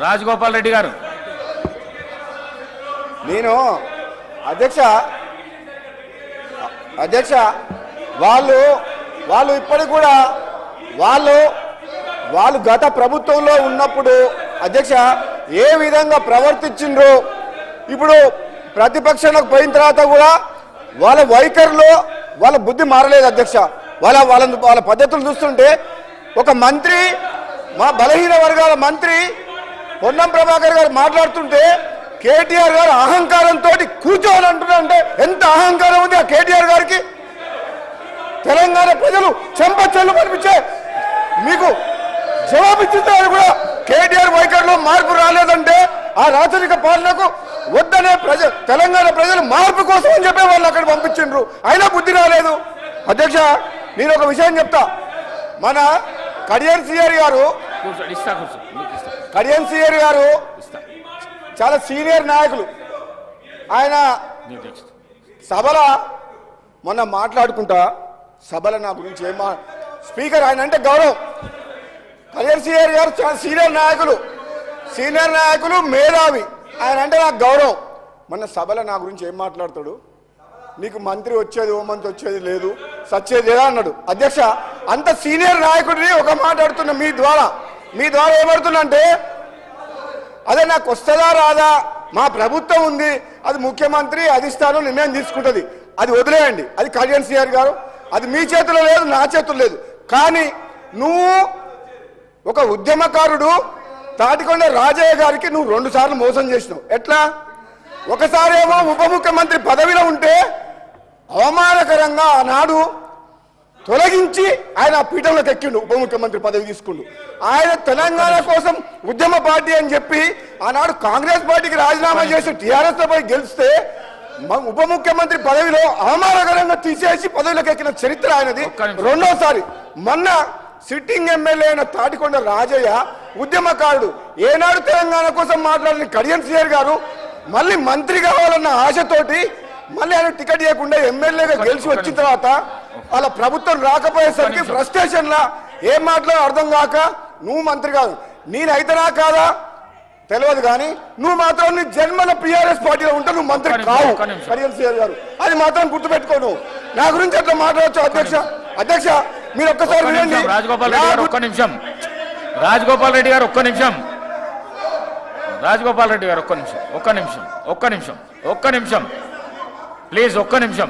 రాజగోపాల్ రెడ్డి గారు. నేను అధ్యక్ష వాళ్ళు ఇప్పటికి కూడా వాళ్ళు గత ప్రభుత్వంలో ఉన్నప్పుడు అధ్యక్ష ఏ విధంగా ప్రవర్తించిండ్రు, ఇప్పుడు ప్రతిపక్షంలోకి పోయిన తర్వాత కూడా వాళ్ళ వైఖరిలో వాళ్ళ బుద్ధి మారలేదు అధ్యక్ష. వాళ్ళ పద్ధతులు చూస్తుంటే ఒక మంత్రి, మా బలహీన వర్గాల మంత్రి పొన్నం ప్రభాకర్ గారు మాట్లాడుతుంటే కేటీఆర్ గారు అహంకారంతో కూర్చోని అంటున్నారంటే ఎంత అహంకారం ఉంది ఆ కేటీఆర్ గారికి. తెలంగాణ ప్రజలు చెంపచెల్లు కనిపించే మీకు జవాబిచ్చుతారు కూడా కేటీఆర్ వైఖరిలో మార్పు రాలేదంటే ఆ రాజరిక పాలనకు వద్దనే తెలంగాణ ప్రజలు మార్పు కోసం అని చెప్పే వాళ్ళు అక్కడ పంపించిండ్రు, అయినా బుద్ధి రాలేదు. అధ్యక్ష నేను ఒక విషయం చెప్తా, మన కడియం సిఆర్ గారు చాలా సీనియర్ నాయకులు. ఆయన సభల మొన్న మాట్లాడుకుంటా సభల నా గురించి స్పీకర్ ఆయన అంటే గౌరవం. కడియం సిఆర్ గారు చాలా సీనియర్ నాయకులు మేధావి, ఆయన అంటే నాకు గౌరవం. మొన్న సభల నా గురించి ఏం మాట్లాడతాడు, నీకు మంత్రి వచ్చేది హోంమంత్రి వచ్చేది లేదు సచ్చేది లేదా అన్నాడు. అధ్యక్ష అంత సీనియర్ నాయకుడిని ఒక మాట్లాడుతున్నా మీ ద్వారా ఏమడుతున్నా అంటే, అదే నాకు వస్తుందా రాదా, మా ప్రభుత్వం ఉంది, అది ముఖ్యమంత్రి అధిష్టానం నిర్ణయం తీసుకుంటుంది, అది వదిలేయండి, అది కళ్యాణ్ సిఆర్ గారు, అది మీ చేతిలో లేదు నా చేతుల్లో లేదు. కానీ నువ్వు ఒక ఉద్యమకారుడు తాటికొండ రాజయ్య గారికి నువ్వు 2 సార్లు మోసం చేసినావు. ఎట్లా? ఒకసారి ఏమో ఉప ముఖ్యమంత్రి పదవిలో ఉంటే అవమానకరంగా ఆనాడు తొలగించి ఆయన పీఠంలోకి ఎక్కిండు, ఉప ముఖ్యమంత్రి పదవి తీసుకుండు. ఆయన తెలంగాణ కోసం ఉద్యమ పార్టీ అని చెప్పి ఆనాడు కాంగ్రెస్ పార్టీకి రాజీనామా చేసి టీఆర్ఎస్ పై గెలిస్తే ఉప ముఖ్యమంత్రి పదవిలో అవమానకరంగా తీసేసి పదవిలోకి ఎక్కిన చరిత్ర ఆయనది. రెండోసారి మొన్న సిట్టింగ్ ఎమ్మెల్యే అయిన తాటికొండ రాజయ్య ఉద్యమకారుడు, ఏనాడు తెలంగాణ కోసం మాట్లాడిన కడియం సిఆర్ గారు మళ్ళీ మంత్రి కావాలన్న ఆశతోటి మళ్ళీ ఆయన టికెట్ ఇవ్వకుండా ఎమ్మెల్యేగా గెలిచి వచ్చిన తర్వాత వాళ్ళ ప్రభుత్వం రాకపోయేసరికి ఫ్రస్ట్రేషన్ లా ఏం మాట్లాడో అర్థం కాక నువ్వు మంత్రి కాదు, నేనైతేనా కాదా తెలియదు, కానీ నువ్వు మాత్రం నీ జన్మల టీఆర్ఎస్ పార్టీలో ఉంటే నువ్వు మంత్రి కావు కడియం సిఆర్ గారు, అది మాత్రం గుర్తుపెట్టుకోను. నా గురించి అట్లా మాట్లాడచ్చు అధ్యక్ష మీరు ఒక్కసారి వినండి. రాజగోపాల్ రెడ్డి గారు ఒక్క నిమిషం, రాజగోపాల్ రెడ్డి గారు ఒక్క నిమిషం, రాజగోపాల్ రెడ్డి గారు ఒక్క నిమిషం ప్లీజ్, ఒక్క నిమిషం.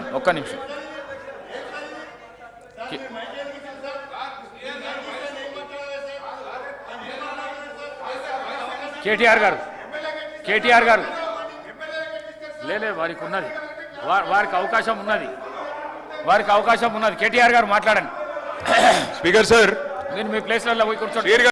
కేటీఆర్ గారు లేలే, వారికి ఉన్నది, వారికి అవకాశం ఉన్నది. కేటీఆర్ గారు మాట్లాడండి. స్పీకర్ సార్, నేను మీ ప్లేస్లలో పోయి కూర్చోండి.